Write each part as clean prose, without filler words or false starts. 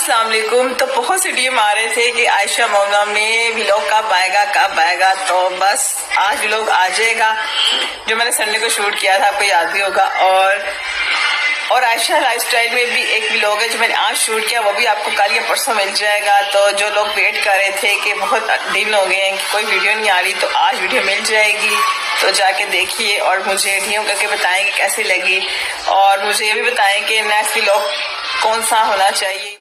अस्सलाम वालेकुम। तो बहुत से डीएम आ रहे थे कि आयशा मौला में व्लॉग कब आएगा, तो बस आज व्लॉग आ जाएगा। जो मैंने संडे को शूट किया था आपको याद भी होगा। और आयशा लाइफस्टाइल में भी एक व्लॉग है जो मैंने आज शूट किया, वो भी आपको कल या परसों मिल जाएगा। तो जो लोग वेट कर रहे थे कि बहुत दिन हो गए हैं कि कोई वीडियो नहीं आ रही, तो आज वीडियो मिल जाएगी। तो जाके देखिए और मुझे डीएम करके बताएं कि कैसी लगी, और मुझे ये भी बताएं कि नेक्स्ट व्लॉग कौन सा होना चाहिए।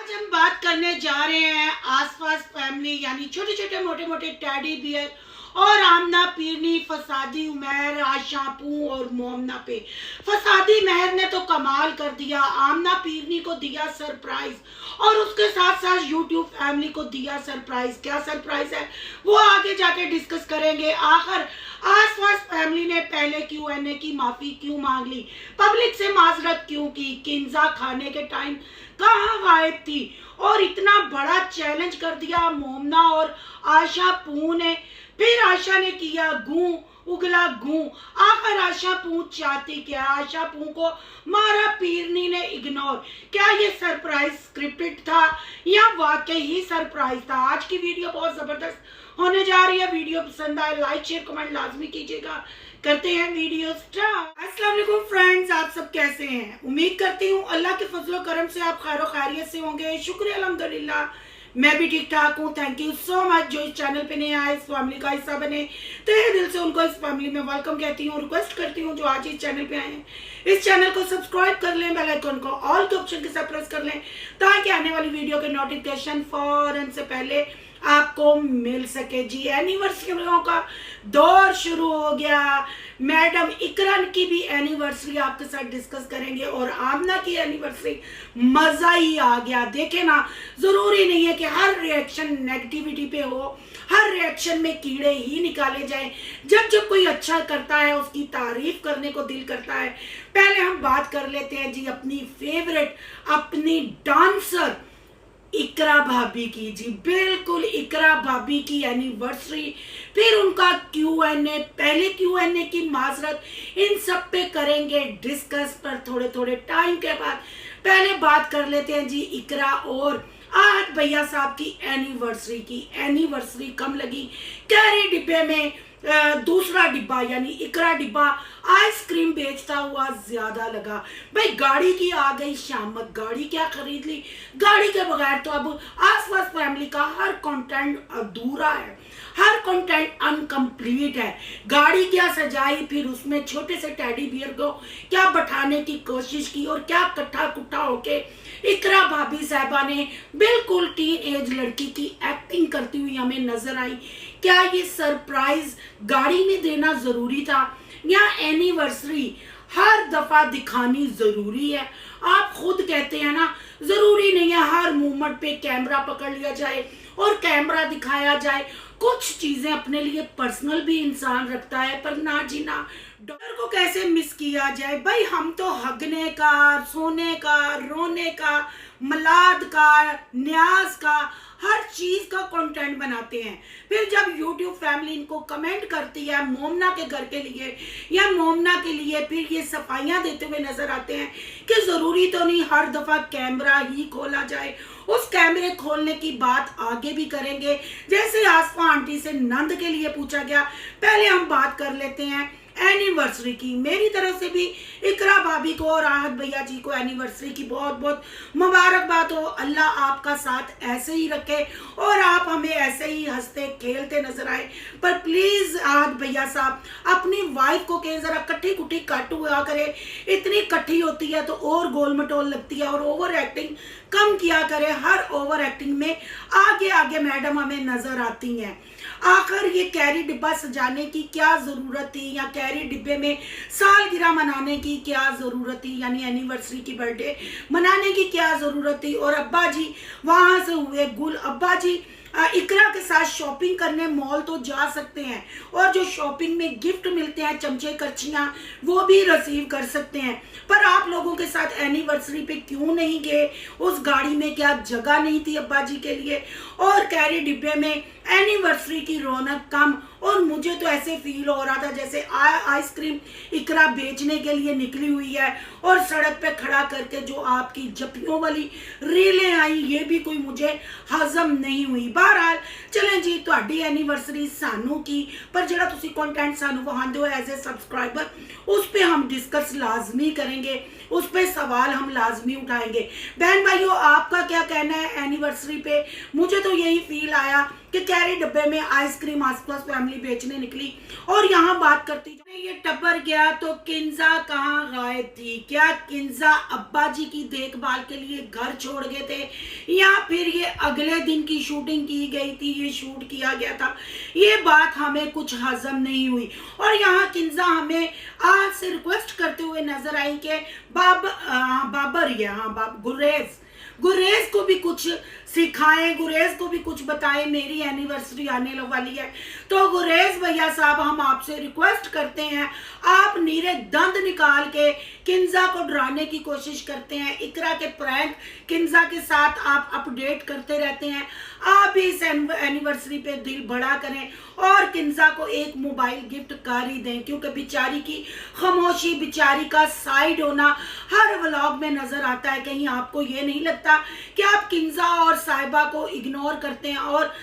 आज हम बात करने जा रहे हैं आसपास फैमिली यानी छोटे छोटे मोटे मोटे टैडी बियर और आमना पीरनी, फसादी उमैर, आशापू और मोमना पे। फसादी महर ने तो कमाल कर दिया, आमना पीरनी को दिया सरप्राइज और उसके साथ साथ यूट्यूब फैमिली को दिया सरप्राइज। क्या सरप्राइज है वो आगे जाके डिस्कस करेंगे। आखिर आसपास फैमिली ने पहले Q&A की माफी क्यों मांग ली, पब्लिक से माजरत क्यों की, किंजा खाने के टाइम कहाँ गायब थी और इतना बड़ा चैलेंज कर दिया मोमना और आशा पू ने। फिर आशा ने किया गूं उगला गूं। आखिर आशा पू चाहती क्या, आशा पू को मारा पीरनी ने इग्नोर। क्या ये सरप्राइज स्क्रिप्टेड था या वाकई ही सरप्राइज था। आज की वीडियो बहुत जबरदस्त होने जा रही है। वीडियो पसंद आए लाइक शेयर कमेंट लाजमी कीजिएगा। करते हैं वीडियो स्टार्ट। अस्सलाम वालेकुम फ्रेंड्स, आप सब कैसे हैं। उम्मीद करती हूँ अल्लाह के फजलो करम से आप खैर खैरियत से होंगे। शुक्रिया अल्हम्दुलिल्लाह मैं भी ठीक ठाक हूँ। थैंक यू सो मच जो इस चैनल पे नए आए, इस फैमिली का हिस्सा बने, तहे दिल से उनको इस फैमिली में वेलकम कहती हूँ। रिक्वेस्ट करती हूँ जो आज इस चैनल पे आए हैं इस चैनल को सब्सक्राइब कर लें, बेल आइकन को ऑल के ऑप्शन के साथ प्रेस कर लें ताकि आने वाली वीडियो के नोटिफिकेशन फौरन से पहले आपको मिल सके। जी एनिवर्सरियों का दौर शुरू हो गया। मैडम इकरा की भी एनिवर्सरी आपके साथ डिस्कस करेंगे और आमना की एनिवर्सरी मजा ही आ गया। देखे ना, जरूरी नहीं है कि हर रिएक्शन नेगेटिविटी पे हो, हर रिएक्शन में कीड़े ही निकाले जाएं। जब जब कोई अच्छा करता है उसकी तारीफ करने को दिल करता है। पहले हम बात कर लेते हैं जी अपनी फेवरेट, अपनी डांसर इकरा भाभी की। जी बिल्कुल, इकरा भाभी की एनिवर्सरी, फिर उनका Q&A, पहले Q&A की माजरत, इन सब पे करेंगे डिस्कस। पर थोड़े थोड़े टाइम के बाद पहले बात कर लेते हैं जी इकरा और आज भैया साहब की एनिवर्सरी की। एनिवर्सरी कम लगी, कैरी डिब्बे में दूसरा डिब्बा यानी इकरा डिब्बा आइसक्रीम बेचता हुआ ज्यादा लगा। भाई गाड़ी की आ गई शामत, गाड़ी क्या खरीद ली। गाड़ी के बगैर तो अब आसपास फैमिली का हर कंटेंट अधूरा है, हर कंटेंट अनकंप्लीट है। गाड़ी क्या सजाई, फिर उसमें छोटे से टैडी बियर को क्या बैठाने की कोशिश की और क्या कट्ठा कुट्ठा होके इकरा भाभी साहबा ने बिल्कुल टीन एज लड़की की एक्टिंग करती हुई हमें नजर आई। क्या ये सरप्राइज गाड़ी में देना जरूरी था या एनिवर्सरी हर दफा दिखानी जरूरी है। आप खुद कहते हैं ना, जरूरी नहीं है हर मूवमेंट पे कैमरा पकड़ लिया जाए और कैमरा दिखाया जाए। कुछ चीजें अपने लिए पर्सनल भी इंसान रखता है, पर ना जी ना। डॉक्टर को कैसे मिस किया जाए। भाई हम तो हगने का, सोने का, रोने का, मलाद का, न्याज का, हर चीज का कंटेंट बनाते हैं। फिर जब YouTube फैमिली इनको कमेंट करती है मोमना के घर के लिए या मोमना के लिए, फिर ये सफाइयां देते हुए नजर आते हैं कि जरूरी तो नहीं हर दफा कैमरा ही खोला जाए। उस कैमरे खोलने की बात आगे भी करेंगे। जैसे आसफा आंटी से नंद के लिए पूछा गया, पहले हम बात कर लेते हैं एनिवर्सरी की। मेरी तरफ से भी इकरा भाभी को और आहत भैया जी को एनिवर्सरी की बहुत बहुत मुबारकबाद हो। अल्लाह आपका साथ ऐसे ही रखे और आप हमें ऐसे ही हंसते खेलते नजर आए। पर प्लीज आहत भैया साहब अपनी वाइफ को कहें जरा कट्ठी कुट्ठी काट हुआ करे। इतनी कट्ठी होती है तो और गोल मटोल लगती है और ओवर एक्टिंग कम किया करे। हर ओवर एक्टिंग में आगे आगे मैडम हमें नजर आती हैं। आखिर ये कैरी डिब्बा सजाने की क्या जरूरत थी या कैरी डिब्बे में सालगिरह मनाने की क्या जरूरत थी, यानी एनिवर्सरी की बर्थडे मनाने की क्या जरूरत थी। और अब्बा जी वहां से हुए गुल। अब्बा जी इकरा के साथ शॉपिंग करने मॉल तो जा सकते हैं और जो शॉपिंग में गिफ्ट मिलते हैं चमचे करछियां वो भी रिसीव कर सकते हैं। पर आप लोगों के साथ एनिवर्सरी पे क्यों नहीं गए। उस गाड़ी में क्या जगह नहीं थी अब्बा जी के लिए। और कैरी डिब्बे में एनिवर्सरी की रौनक कम। और मुझे तो ऐसे फील हो रहा था जैसे आइसक्रीम इकरा बेचने के लिए निकली हुई है और सड़क पे खड़ा करके जो आपकी जपियों वाली रीलें आई ये भी कोई मुझे हजम नहीं हुई। बहरहाल चलें जी, ਤੁਹਾਡੀ एनिवर्सरी सानू की, पर जरा तुसी कंटेंट सानू वहांदे हो एज ए सब्सक्राइबर उस पे हम डिस्कस लाजमी करेंगे, उस पे सवाल हम लाजमी उठाएंगे। बहन भाइयों आपका क्या कहना है एनिवर्सरी पे। मुझे तो यही फील आया कि कैरी डब्बे में आइसक्रीम आसपास फैमिली बेचने निकली और यहाँ बात करती ये टब्बर गया तो किंजा कहाँ गायब थी। क्या किंजा अब्बा जी की देखभाल के लिए घर छोड़ गए थे या फिर ये अगले दिन की शूटिंग की गई थी, ये शूट किया गया था, ये बात हमें कुछ हजम नहीं हुई। और यहाँ किंजा हमें आज से रिक्वेस्ट करते हुए नजर आई कि गुरेज को भी कुछ सिखाएं, गुरेज को भी कुछ बताएं, मेरी एनिवर्सरी आने वाली है। तो गुरेज भैया साहब, हम आपसे रिक्वेस्ट करते हैं, आप नीरे दंद निकाल के किंजा को डराने की कोशिश करते हैं। इकरा के प्रैंक किंजा के साथ आप अपडेट करते रहते हैं। आप भी इस एनिवर्सरी पे दिल बड़ा करें और किंजा को एक मोबाइल गिफ्ट कर ही दें, क्योंकि बेचारी की खामोशी, बेचारी का साइड होना हर व्लॉग में नजर आता है। कहीं आपको ये नहीं लगता कि आप किंजा और साहिबा को इग्नोर करते हैं और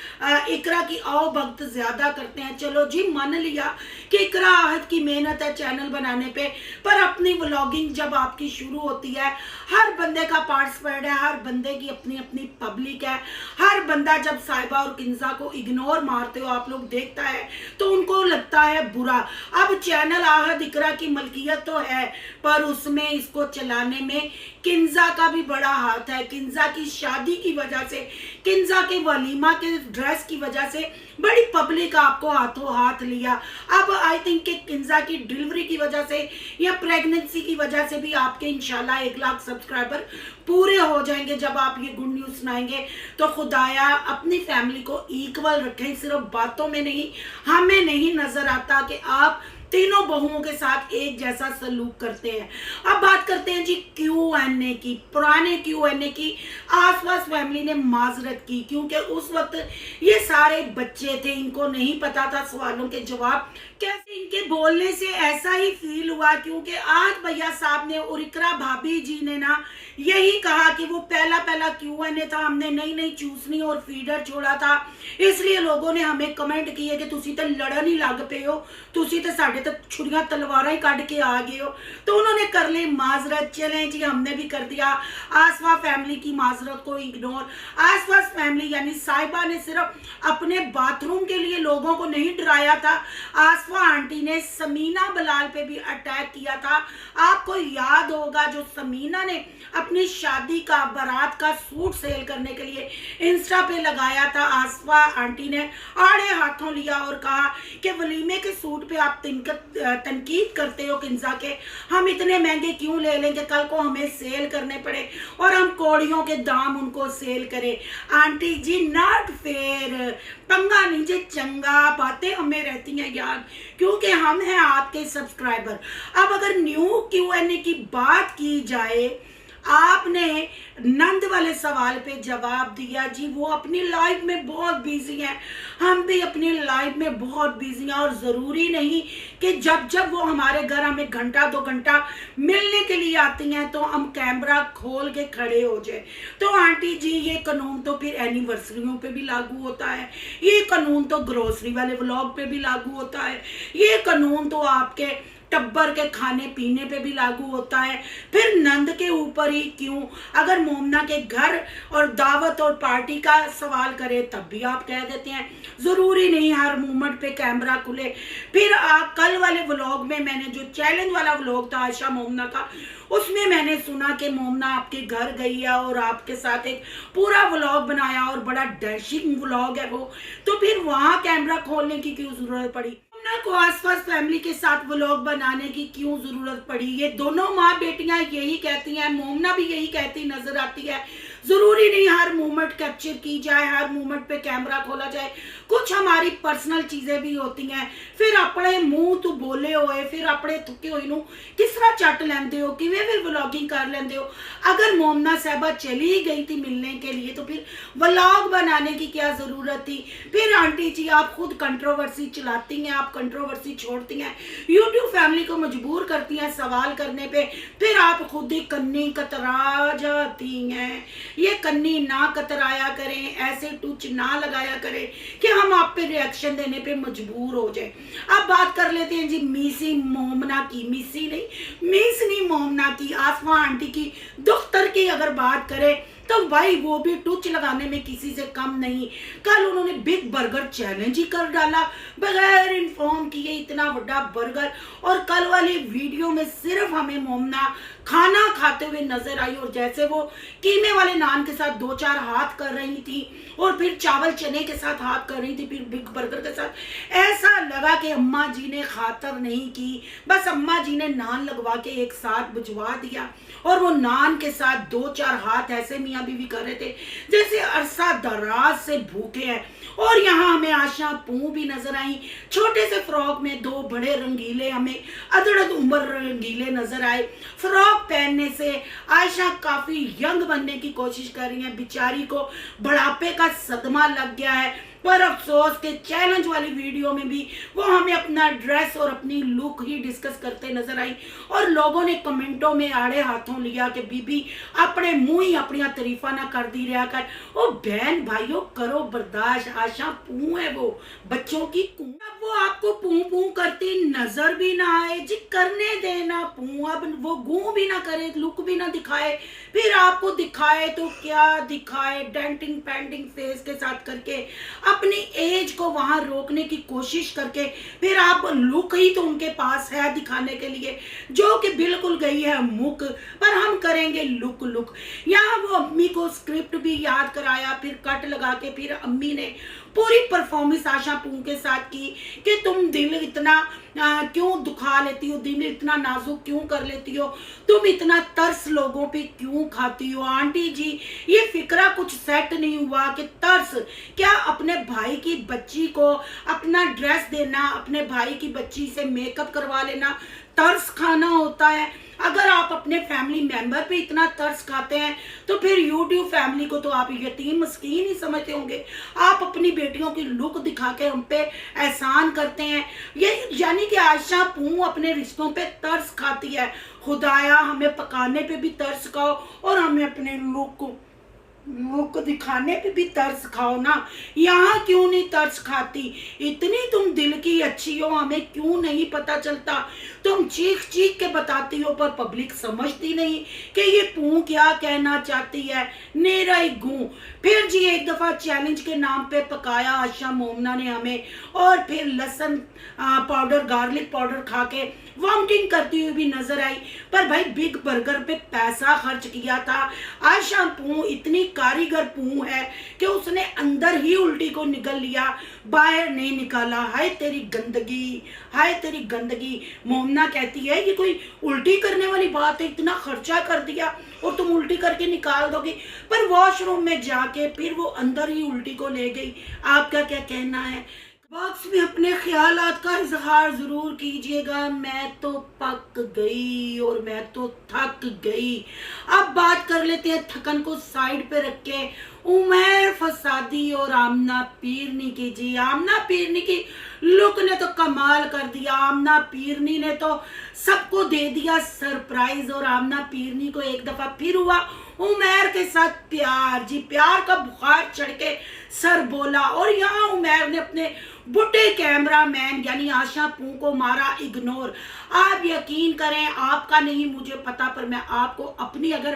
इकरा की आओ भक्त ज्यादा करते हैं। चलो जी, मान लिया कि इकरा आहद की मेहनत है चैनल बनाने पे, पर अपनी व्लॉगिंग जब आपकी शुरू होती है, हर बंदे का पार्टिसिपेट है, हर बंदे की अपनी अपनी पब्लिक है। हर बंदा जब साहिबा और किंजा को इग्नोर मारते हो आप लोग देखता है तो उनको लगता है बुरा। अब चैनल आहद इकरा की मलकियत तो है, पर उसमें इसको चलाने में किंजा का भी बड़ा हाथ है। किंजा की शादी की वजह से, किंजा के वलीमा के ड्रेस की वजह से बड़ी पब्लिक आपको हाथों हाथ लिया। अब आई थिंक कि किंजा की डिलीवरी की वजह से या प्रेगनेंसी की वजह से भी आपके इंशाल्लाह 1 लाख सब्सक्राइबर पूरे हो जाएंगे जब आप ये गुड न्यूज़ सुनाएंगे। तो खुदाया अपनी फैमिली को इक्वल रखें, सिर्फ बातों में नहीं। हमें नहीं नजर आता कि आप तीनों बहुओं के साथ एक जैसा सलूक करते हैं। अब बात करते हैं जी Q&A की, पुराने Q&A की। आसपास फैमिली ने माजरत की क्योंकि उस वक्त ये सारे बच्चे थे, इनको नहीं पता था सवालों के जवाब कैसे। इनके बोलने से ऐसा ही फील हुआ क्योंकि आज भैया साहब ने और इकरा भाभी जी ने ना यही कहा कि वो पहला Q&A था, हमने नई चूसनी और फीडर छोड़ा था, इसलिए लोगों ने हमें कमेंट किए कि तुसी तो लड़न ही लग पे हो, तुसी तो साढ़े तो छुरियां तलवारा ही काट के आ गए हो। तो उन्होंने कर ली माजरत। चलें जी, हमने भी कर दिया आसफा फैमिली की माजरत को इग्नोर। आसफा फैमिली यानी साहिबा ने सिर्फ अपने बाथरूम के लिए लोगों को नहीं डराया था, आसफा आंटी ने समीना बलाल पे भी अटैक किया था। आपको याद होगा जो समीना ने अपनी शादी का बारात का सूट सेल करने के लिए इंस्टा पे लगाया था, आसफा आंटी ने आड़े हाथों लिया और कहा कि वलीमे के सूट पे आप तनकीद करते हो किंजा के, हम इतने महंगे क्यों ले लेंगे, कल को हमें सेल करने पड़े और हम कौड़ियों के दाम उनको सेल करें। आंटी जी नॉट फेयर, पंगा नहीं जी चंगा, बातें हमें रहती हैं यार क्योंकि हम हैं आपके सब्सक्राइबर। अब अगर न्यू Q&A की बात की जाए, आपने नंद वाले सवाल पे जवाब दिया जी, वो अपनी लाइफ में बहुत बिजी हैं, हम भी अपनी लाइफ में बहुत बिजी हैं और ज़रूरी नहीं कि जब वो हमारे घर हमें घंटा 2 घंटा मिलने के लिए आती हैं तो हम कैमरा खोल के खड़े हो जाए। तो आंटी जी ये कानून तो फिर एनिवर्सरियों पे भी लागू होता है, ये कानून तो ग्रोसरी वाले व्लॉग पे भी लागू होता है, ये कानून तो आपके टब्बर के खाने पीने पे भी लागू होता है, फिर नंद के ऊपर ही क्यों? अगर मोमना के घर और दावत और पार्टी का सवाल करे तब भी आप कह देते हैं, जरूरी नहीं हर मोमेंट पे कैमरा खुले। फिर कल वाले व्लॉग में मैंने जो चैलेंज वाला व्लॉग था आयशा मोमना का, उसमें मैंने सुना कि मोमना आपके घर गई है और आपके साथ एक पूरा व्लॉग बनाया और बड़ा डैशिंग व्लॉग है वो, तो फिर वहां कैमरा खोलने की क्यों जरूरत पड़ी? को आसपास फैमिली के साथ व्लॉग बनाने की क्यों जरूरत पड़ी? ये दोनों माँ बेटियां यही कहती हैं, मोमना भी यही कहती नजर आती है। जरूरी नहीं हर मोमेंट कैप्चर की जाए, हर मोमेंट पे कैमरा खोला जाए, कुछ हमारी पर्सनल चीजें भी होती हैं। फिर अपने मुंह तो बोले हुए, फिर अपने थुके हुए नू किस तरह चट लेंदे हो, किवें फिर व्लॉगिंग कर लेंदे हो? अगर मोमना साहबा चली गई थी मिलने के लिए तो फिर व्लॉग बनाने की क्या जरूरत थी? फिर आंटी जी आप खुद कंट्रोवर्सी चलाती हैं, आप कंट्रोवर्सी छोड़ती हैं, यूट्यूब फैमिली को मजबूर करती हैं सवाल करने पे, फिर आप खुद ही कन्नी कतरा जाती हैं। ये कन्नी ना कतराया करें, ऐसे टुच ना लगाया करें कि हम आप पे रिएक्शन देने पे मजबूर हो जाए। अब बात कर लेते हैं जी मिसी मोमना की, मिसी नहीं मिसनी मोमना की, आसमा आंटी की, दुख्तर की अगर बात करें तो भाई वो भी टुच लगाने में किसी से कम नहीं। कल उन्होंने बिग बर्गर चैलेंज ही कर डाला बगैर इन्फॉर्म किए, इतना बड़ा बर्गर। और कल वाली वीडियो में सिर्फ हमें मोमना खाना खाते हुए नजर आई और जैसे वो कीमे वाले नान के साथ 2-4 हाथ कर रही थी और फिर चावल चने के साथ हाथ कर रही थी, फिर बिग बर्गर के साथ, ऐसा लगा कि अम्मा जी ने खातर नहीं की, बस अम्मा जी ने नान लगवा के एक साथ भिजवा दिया और वो नान के साथ 2-4 हाथ ऐसे मियाँ बीवी कर रहे थे जैसे अरसा दराज से भूखे हैं। और यहाँ हमें आशा पू भी नजर आई, छोटे से फ्रॉक में 2 बड़े रंगीले, हमें अदड़द उम्र रंगीले नजर आए। फ्रॉक पहनने से आयशा काफी यंग बनने की कोशिश कर रही है, बेचारी को बुढ़ापे का सदमा लग गया है। पर अफसोस के चैलेंज वाली वीडियो में भी वो हमें अपना ड्रेस और अपनी लुक ही डिस्कस करते नजर आई और लोगों ने कमेंटों में आड़े हाथों लिया कि बीबी अपने मुंह ही अपनी तारीफा ना कर दी रहा कर। ओ बहन भाइयों करो बर्दाश्त, आशा पू है वो बच्चों की कू, अब वो आपको पू पू करती नजर भी ना आए जी, करने देना पू, अब वो गूं भी ना करे, लुक भी ना दिखाए, फिर आपको दिखाए तो क्या दिखाए, डेंटिंग पेंटिंग फेस के साथ करके अपनी एज को वहां रोकने की कोशिश करके फिर आप लुक ही तो उनके पास है दिखाने के लिए जो कि बिल्कुल गई है मुक, पर हम करेंगे लुक लुक। यहाँ वो अम्मी को स्क्रिप्ट भी याद कराया, फिर कट लगा के फिर अम्मी ने पूरी परफॉर्मेंस आशा पू के साथ की कि तुम दिल इतना क्यों दुखा लेती हो, दिल इतना नाजुक क्यों कर लेती हो, तुम इतना तरस लोगों पे क्यों खाती हो। आंटी जी ये फिक्रा कुछ सेट नहीं हुआ कि तरस क्या अपने भाई की बच्ची को अपना ड्रेस देना, अपने भाई की बच्ची से मेकअप करवा लेना तरस खाना होता है। अगर आप अपने फैमिली मेंबर पे इतना तरस खाते हैं तो फिर यूट्यूब फैमिली को तो आप यतीम मस्कीन ही समझते होंगे। आप अपनी बेटियों की लुक दिखा के हम पे एहसान करते हैं, ये यानी कि आयशा पू अपने रिश्तों पे तरस खाती है। खुदाया हमें पकाने पे भी तरस खाओ और हमें अपने लुक दिखाने पे भी तरस खाओ ना, यहाँ क्यों नहीं तरस खाती, इतनी तुम दिल की अच्छी हो हमें क्यों नहीं पता चलता, तुम चीख चीख के बताती हो पर पब्लिक समझती नहीं कि ये पू क्या कहना चाहती है, नेरा ही गूं। फिर जी एक दफा चैलेंज के नाम पे पकाया आशा मोमना ने हमें और फिर लहसुन पाउडर गार्लिक पाउडर खा के वॉमिटिंग करती हुई भी नजर आई। पर भाई बिग बर्गर पे पैसा खर्च किया था, आयशा पू इतनी कारीगर पू है कि उसने अंदर ही उल्टी को निकल लिया, बाहर नहीं निकाला। हाय तेरी गंदगी, हाय तेरी गंदगी। मोमना कहती है कि कोई उल्टी करने वाली बात है, इतना खर्चा कर दिया और तुम उल्टी करके निकाल दोगी, पर वॉशरूम में जाके फिर वो अंदर ही उल्टी को ले गई। आपका क्या कहना है? बॉक्स में अपने ख्यालात का इजहार जरूर कीजिएगा। मैं तो पक गई और मैं तो थक गई। अब बात कर लेते हैं थकन को साइड पे रख के उमैर फसादी और आमना पीरनी की। जी आमना पीरनी की लुक ने तो कमाल कर दिया, आमना पीरनी ने तो सबको दे दिया सरप्राइज और आमना पीरनी को एक दफा फिर हुआ उमैर के साथ प्यार। जी प्यार का बुखार चढ़ के सर बोला और यहाँ उमैर ने अपने बुढ़े कैमरामैन यानी आशा पू को मारा इग्नोर। आप यकीन करें, आपका नहीं मुझे पता, पर मैं आपको अपनी अगर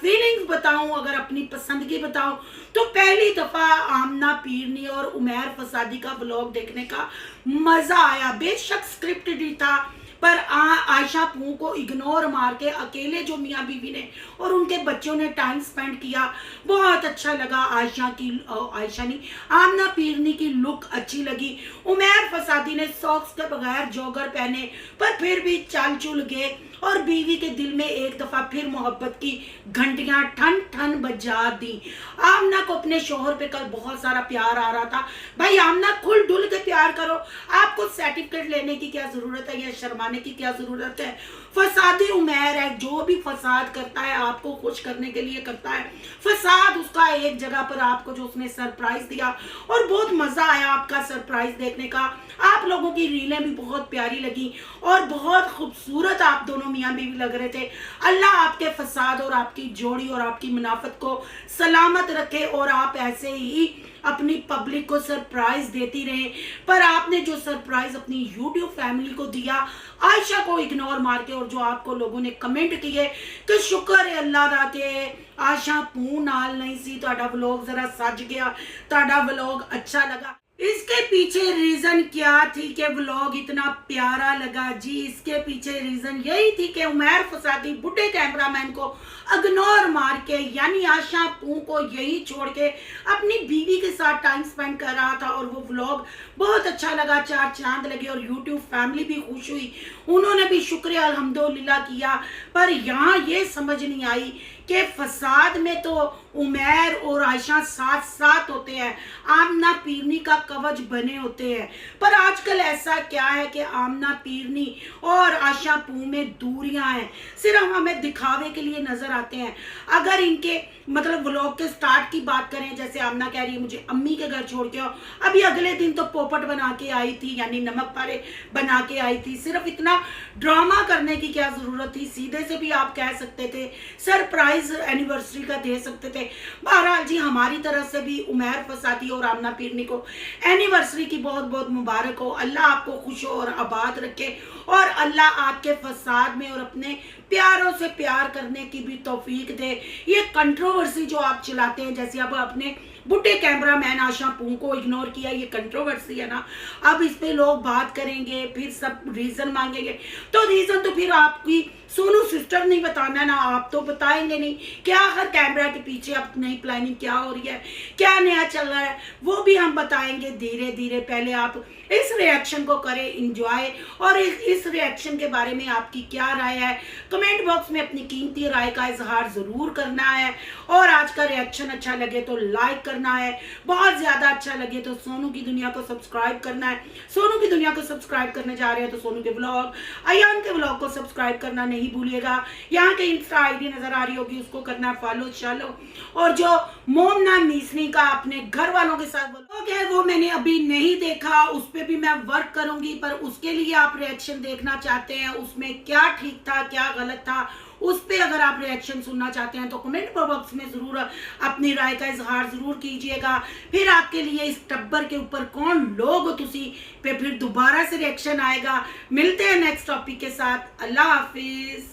फीलिंग्स बताऊं, अगर अपनी पसंदगी बताऊं तो पहली दफा आमना पीरनी और उमैर फसादी का व्लॉग देखने का मजा आया। बेशक स्क्रिप्टेड ही था पर आयशा पू को इग्नोर मार के अकेले जो मियाँ बीवी ने और उनके बच्चों ने टाइम स्पेंड किया बहुत अच्छा लगा। आयशा नहीं आमना पीरनी की लुक अच्छी लगी। उमैर फसादी ने सॉक्स के बगैर जॉगर पहने पर फिर भी चाल चुल गए और बीवी के दिल में एक दफा फिर मोहब्बत की घंटियां ठन ठन बजा दी। आमना को अपने शोहर पे कल बहुत सारा प्यार आ रहा था। भाई आमना खुल डुल के प्यार करो, आप आपको सर्टिफिकेट लेने की क्या जरूरत है या शर्माने की क्या जरूरत है। फसादी उमैर है, जो भी फसाद करता है आपको खुश करने के लिए करता है। फसाद उसका एक जगह पर आपको जो उसने सरप्राइज दिया और बहुत मजा आया आपका सरप्राइज देखने का। आप लोगों की रीलें भी बहुत प्यारी लगी और बहुत खूबसूरत आप दोनों मियां बीवी लग रहे थे। अल्लाह आपके फसाद और आपकी जोड़ी और आपकी मुनाफत को सलामत रखे और आप ऐसे ही अपनी पब्लिक को सरप्राइज देती रहे। पर आपने जो सरप्राइज अपनी यूट्यूब फैमिली को दिया आयशा को इग्नोर मार के, और जो आपको लोगों ने कमेंट किए कि शुक्र है अल्लाह दा के आशा पू नाल नहीं सी, तुहाडा व्लॉग जरा सज गया, तुहाडा व्लॉग अच्छा लगा। इसके पीछे रीजन क्या थी कि व्लॉग इतना प्यारा लगा जी? इसके पीछे रीजन यही थी कि उमैर फसादी बुढ़े कैमरामैन को इग्नोर मार के यानी आशा पू को यही छोड़ के अपनी बीवी के साथ टाइम स्पेंड कर रहा था और वो व्लॉग बहुत अच्छा लगा, चार चांद लगे और यूट्यूब फैमिली भी खुश हुई, उन्होंने भी शुक्रिया अल्हम्दुलिल्लाह किया। पर यहाँ ये समझ नहीं आई कि फसाद में तो उमैर और आयशा साथ साथ होते हैं, आमना पीरनी का कवच बने होते हैं। पर आजकल ऐसा क्या है कि आमना पीरनी और आयशा पू में दूरियां हैं, सिर्फ हमें दिखावे के लिए नजर आते हैं। अगर इनके मतलब व्लॉग के स्टार्ट की बात करें, जैसे आमना कह रही है मुझे अम्मी के घर छोड़ के आओ, अभी अगले दिन तो पोपट बना के आई थी यानी नमक पारे बना के आई थी। सिर्फ इतना ड्रामा करने की क्या जरूरत थी? सीधे से भी आप कह सकते थे, सरप्राइज एनिवर्सरी का दे सकते थे। बहरहाल जी हमारी तरफ से भी उमैर फसादी और आमना पीरनी को एनिवर्सरी की बहुत बहुत मुबारक हो। अल्लाह आपको खुश और आबाद रखे और अल्लाह आपके फसाद में और अपने प्यारों से प्यार करने की भी तौफीक दे। ये कंट्रोवर्सी जो आप चलाते हैं, जैसे अब अपने बुढ़े कैमरामैन आशा पू को इग्नोर किया, ये कंट्रोवर्सी है ना। अब इस पे लोग बात करेंगे, फिर सब रीजन मांगेंगे, तो रीजन तो फिर आपकी सोनू सिस्टर नहीं बताना ना, आप तो बताएंगे नहीं क्या हर कैमरा के पीछे अब नई प्लानिंग क्या हो रही है, क्या नया चल रहा है, वो भी हम बताएंगे धीरे धीरे। पहले आप इस रिएक्शन को करें एंजॉय, और इस रिएक्शन के बारे में आपकी क्या राय है कमेंट बॉक्स में अपनी कीमती राय का इजहार जरूर करना है। और आज का रिएक्शन अच्छा लगे तो लाइक करना है, बहुत ज्यादा अच्छा लगे तो सोनू की दुनिया को सब्सक्राइब करना है। सोनू की दुनिया को सब्सक्राइब करने जा रहे हैं तो सोनू के ब्लॉग, अयान के ब्लॉग को सब्सक्राइब करना नहीं भूलिएगा। यहाँ के इंस्टा आईडी नजर आ रही होगी, उसको करना है फॉलो चलो। और जो मोमना मीसनी का अपने घर वालों के साथ व्लॉग है वो मैंने अभी नहीं देखा, उस पर भी मैं वर्क करूंगी। पर उसके लिए आप रिएक्शन देखना चाहते हैं, उसमें क्या ठीक था क्या गलत था, उस पे अगर आप रिएक्शन सुनना चाहते हैं तो कमेंट बॉक्स में जरूर अपनी राय का इजहार जरूर कीजिएगा। फिर आपके लिए इस टब्बर के ऊपर कौन लोग तुसी पे फिर दोबारा से रिएक्शन आएगा। मिलते हैं नेक्स्ट टॉपिक के साथ। अल्लाह हाफिज।